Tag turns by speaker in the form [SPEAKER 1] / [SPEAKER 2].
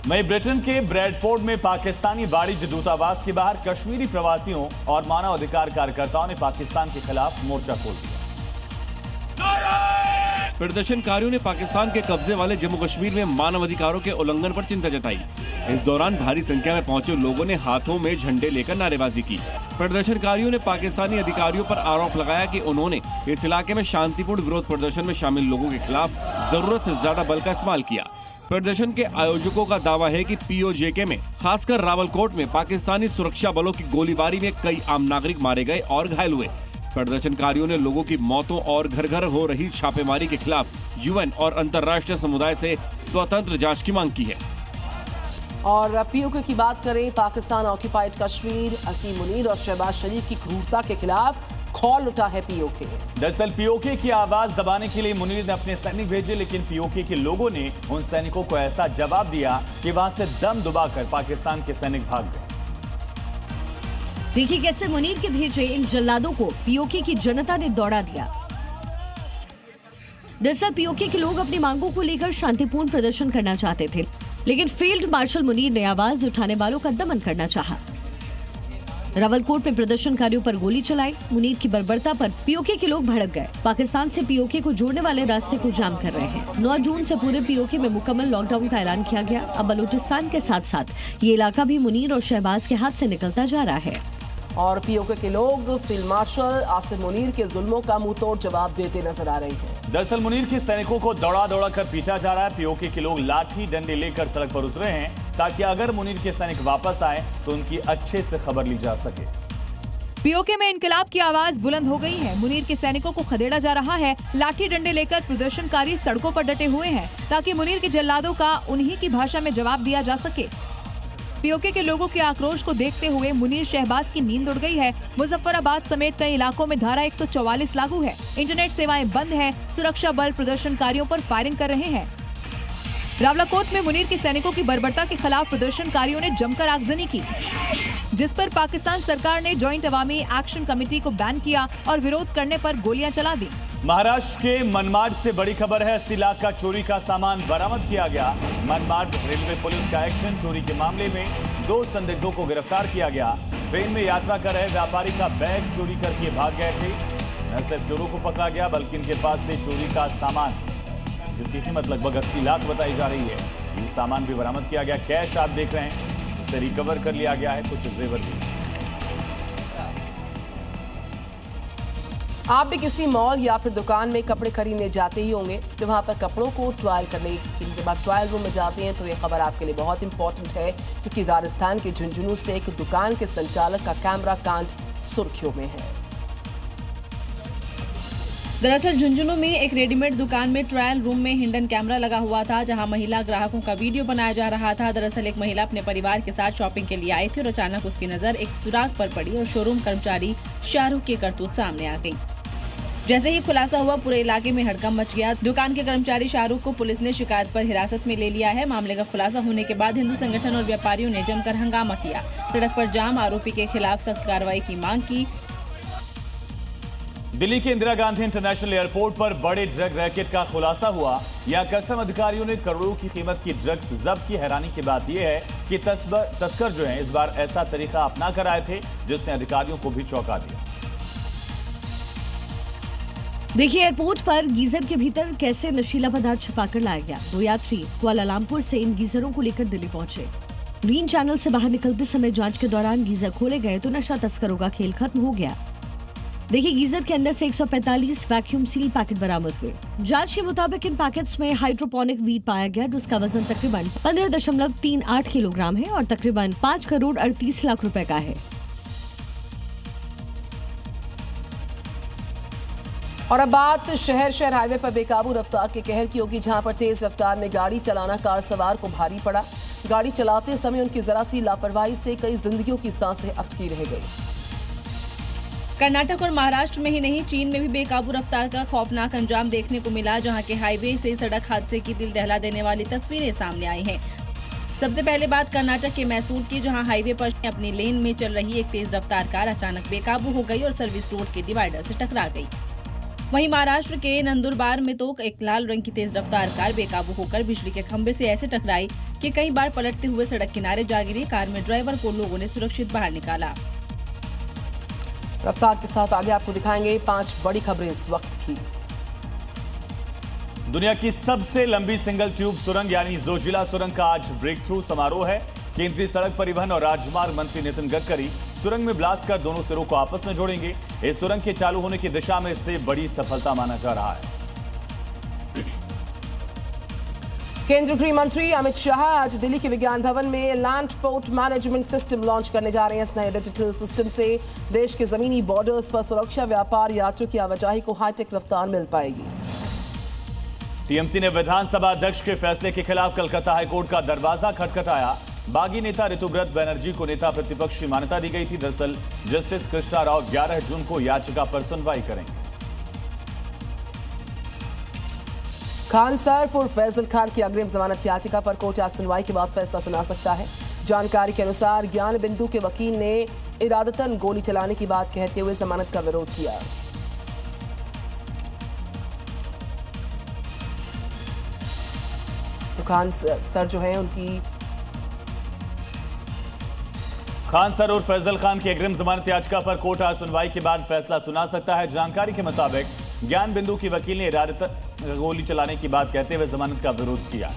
[SPEAKER 1] वहीं ब्रिटेन के ब्रैडफोर्ड में पाकिस्तानी वाणिज्य दूतावास के बाहर कश्मीरी प्रवासियों और मानव अधिकार कार्यकर्ताओं ने पाकिस्तान के खिलाफ मोर्चा खोल दिया।
[SPEAKER 2] प्रदर्शनकारियों ने पाकिस्तान के कब्जे वाले जम्मू कश्मीर में मानव अधिकारों के उल्लंघन पर चिंता जताई। इस दौरान भारी संख्या में पहुंचे लोगों ने हाथों में झंडे लेकर नारेबाजी की। प्रदर्शनकारियों ने पाकिस्तानी अधिकारियों पर आरोप लगाया कि उन्होंने इस इलाके में शांतिपूर्ण विरोध प्रदर्शन में शामिल लोगों के खिलाफ जरूरत से ज्यादा बल का इस्तेमाल किया। प्रदर्शन के आयोजकों का दावा है कि POJK में खासकर रावलकोट में पाकिस्तानी सुरक्षा बलों की गोलीबारी में कई आम नागरिक मारे गए और घायल हुए। प्रदर्शनकारियों ने लोगों की मौतों और घर घर हो रही छापेमारी के खिलाफ UN और अंतर्राष्ट्रीय समुदाय से स्वतंत्र जांच की मांग की है।
[SPEAKER 3] और POK की बात करें, पाकिस्तान ऑक्यूपाइड कश्मीर, असीम मुनीर और शहबाज शरीफ की क्रूरता के खिलाफ खौल उठा है POK।
[SPEAKER 1] दरअसल POK की आवाज दबाने के लिए मुनीर ने अपने सैनिक भेजे, लेकिन POK के लोगों ने उन सैनिकों को ऐसा जवाब दिया कि वहां से दम दबाकर पाकिस्तान के सैनिक भाग गए।
[SPEAKER 4] देखिए कैसे मुनीर के भेजे इन जल्लादों को POK की जनता ने दौड़ा दिया। दरअसल POK के लोग अपनी मांगों को लेकर शांतिपूर्ण प्रदर्शन करना चाहते थे, लेकिन फील्ड मार्शल मुनीर ने आवाज उठाने वालों का दमन करना चाहा। रावलकोट में प्रदर्शनकारियों पर गोली चलाई। मुनीर की बर्बरता पर POK के लोग भड़क गए। पाकिस्तान से POK को जोड़ने वाले रास्ते को जाम कर रहे हैं। 9 जून से पूरे POK में मुकम्मल लॉकडाउन का ऐलान किया गया। अब बलूचिस्तान के साथ साथ ये इलाका भी मुनीर और शहबाज के हाथ से निकलता जा रहा है।
[SPEAKER 3] और POK के लोग फील्ड मार्शल आसिम मुनीर के जुल्मों का मुंह तोड़ जवाब देते नजर आ रहे हैं।
[SPEAKER 1] दरअसल मुनीर के सैनिकों को दौड़ा दौड़ा कर पीटा जा रहा है। POK के लोग लाठी डंडे लेकर सड़क पर उतरे हैं ताकि अगर मुनीर के सैनिक वापस आए तो उनकी अच्छे से खबर ली जा सके।
[SPEAKER 5] POK में इनकलाब की आवाज बुलंद हो गई है। मुनीर के सैनिकों को खदेड़ा जा रहा है। लाठी डंडे लेकर प्रदर्शनकारी सड़कों पर डटे हुए हैं ताकि मुनीर के जल्लादों का उन्हीं की भाषा में जवाब दिया जा सके। POK के लोगों के आक्रोश को देखते हुए मुनीर शहबाज की नींद उड़ गई है। मुजफ्फराबाद समेत कई इलाकों में धारा 144 लागू है। इंटरनेट सेवाएं बंद है। सुरक्षा बल प्रदर्शनकारियों पर फायरिंग कर रहे हैं। रावलाकोट में मुनीर के सैनिकों की बर्बरता के खिलाफ प्रदर्शनकारियों ने जमकर आगजनी की, जिस पर पाकिस्तान सरकार ने जॉइंट अवामी एक्शन कमेटी को बैन किया और विरोध करने पर गोलियां चला दी।
[SPEAKER 1] महाराष्ट्र के मनमाड से बड़ी खबर है। 80 लाख का चोरी का सामान बरामद किया गया। मनमाड रेलवे पुलिस का एक्शन। चोरी के मामले में 2 संदिग्धों को गिरफ्तार किया गया। ट्रेन में यात्रा कर रहे व्यापारी का बैग चोरी करके भाग गए थे। न सिर्फ चोरों को पकड़ा गया बल्कि इनके पास से चोरी का सामान, जिसकी कीमत लगभग 80 लाख बताई जा रही है, ये सामान भी बरामद किया गया। कैश आप देख रहे हैं, इसे रिकवर कर लिया गया है, कुछ जेवर भी।
[SPEAKER 3] आप भी किसी मॉल या फिर दुकान में कपड़े खरीदने जाते ही होंगे, तो वहां पर कपड़ों को ट्रायल करने के लिए जब आप ट्रायल रूम में जाते हैं तो ये खबर आपके लिए बहुत इंपॉर्टेंट है, क्योंकि राजस्थान के झुंझुनू से एक दुकान के संचालक का कैमरा कांड सुर्खियों में है।
[SPEAKER 6] दरअसल झुंझुनू में एक रेडीमेड दुकान में ट्रायल रूम में हिडन कैमरा लगा हुआ था, जहां महिला ग्राहकों का वीडियो बनाया जा रहा था। दरअसल एक महिला अपने परिवार के साथ शॉपिंग के लिए आई थी और अचानक उसकी नजर एक सुराग पर पड़ी और शोरूम कर्मचारी शाहरुख की करतूत सामने आ गई। जैसे ही खुलासा हुआ, पूरे इलाके में हड़कंप मच गया। दुकान के कर्मचारी शाहरुख को पुलिस ने शिकायत पर हिरासत में ले लिया है। मामले का खुलासा होने के बाद हिंदू संगठन और व्यापारियों ने जमकर हंगामा किया, सड़क पर जाम, आरोपी के खिलाफ सख्त कार्रवाई की मांग की।
[SPEAKER 1] दिल्ली के इंदिरा गांधी इंटरनेशनल एयरपोर्ट पर बड़े ड्रग रैकेट का खुलासा हुआ। यहां कस्टम अधिकारियों ने करोड़ों की कीमत की ड्रग्स जब्त की। हैरानी की बात यह है कि तस्कर जो हैं इस बार ऐसा तरीका अपना कर आए थे जिसने अधिकारियों को भी चौंका दिया।
[SPEAKER 4] देखिए एयरपोर्ट पर गीजर के भीतर कैसे नशीला पदार्थ छुपाकर लाया गया। 2 यात्री कुआलालंपुर से इन गीजरों को लेकर दिल्ली पहुंचे। ग्रीन चैनल से बाहर निकलते समय जांच के दौरान गीजर खोले गए तो नशा तस्करों का खेल खत्म हो गया। देखिए गीजर के अंदर से 145 वैक्यूम सील पैकेट बरामद हुए। जांच के मुताबिक इन पैकेट्स में हाइड्रोपोनिक वीट पाया गया, जिसका वजन तकरीबन 15.38 किलोग्राम है और तकरीबन 5 करोड़ 38 लाख रुपए का है।
[SPEAKER 3] और अब बात शहर हाईवे पर बेकाबू रफ्तार के कहर की होगी, जहां पर तेज रफ्तार में गाड़ी चलाना कार सवार को भारी पड़ा। गाड़ी चलाते समय उनकी जरा सी लापरवाही से कई जिंदगियों की सांसें अटकी रह गई।
[SPEAKER 6] कर्नाटक और महाराष्ट्र में ही नहीं, चीन में भी बेकाबू रफ्तार का खौफनाक अंजाम देखने को मिला, जहां के हाईवे से सड़क हादसे की दिल दहला देने वाली तस्वीरें सामने आई हैं। सबसे पहले बात कर्नाटक के मैसूर की, जहां हाईवे पर अपनी लेन में चल रही एक तेज रफ्तार कार अचानक बेकाबू हो गई और सर्विस रोड के डिवाइडर से टकरा गई। वहीं महाराष्ट्र के नंदुरबार में तो एक लाल रंग की तेज रफ्तार कार बेकाबू होकर बिजली के खंभे से ऐसे टकराई कि कई बार पलटते हुए सड़क किनारे जा गिरी। कार में ड्राइवर को लोगों ने सुरक्षित बाहर निकाला।
[SPEAKER 3] रफ्तार के साथ आगे आपको दिखाएंगे 5 बड़ी खबरें इस वक्त की।
[SPEAKER 1] दुनिया की सबसे लंबी सिंगल ट्यूब सुरंग यानी जोजिला सुरंग का आज ब्रेक थ्रू समारोह है। केंद्रीय सड़क परिवहन और राजमार्ग मंत्री नितिन गडकरी सुरंग में ब्लास्ट कर दोनों सिरों को आपस में जोड़ेंगे। इस सुरंग के चालू होने की दिशा में इससे बड़ी सफलता माना जा रहा है।
[SPEAKER 3] केंद्रीय गृह मंत्री अमित शाह आज दिल्ली के विज्ञान भवन में land port management system launch करने जा रहे हैं। इस नए डिजिटल सिस्टम से देश के जमीनी बॉर्डर्स पर सुरक्षा, व्यापार, यात्रियों की आवाजाही को हाईटेक रफ्तार मिल पाएगी।
[SPEAKER 1] टीएमसी ने विधानसभा अध्यक्ष के फैसले के खिलाफ कलकत्ता हाईकोर्ट का दरवाजा खटखटाया। बागी नेता ऋतुव्रत बनर्जी को नेता प्रतिपक्ष की मान्यता दी गई थी। दरअसल जस्टिस कृष्णा राव 11 जून को याचिका पर सुनवाई करेंगे।
[SPEAKER 3] खान सर और फैजल खान की अग्रिम जमानत याचिका पर कोर्ट आज सुनवाई के बाद फैसला सुना सकता है। जानकारी के अनुसार ज्ञान बिंदु के वकील ने इरादतन गोली चलाने की बात कहते हुए जमानत का विरोध किया। तो खान सर जो है उनकी
[SPEAKER 1] खान सर और फैजल खान की अग्रिम जमानत याचिका पर कोर्ट आज सुनवाई के बाद फैसला सुना सकता है। जानकारी के मुताबिक ज्ञान बिंदु की वकील ने इरादतन गोली चलाने की बात कहते हुए जमानत का विरोध किया।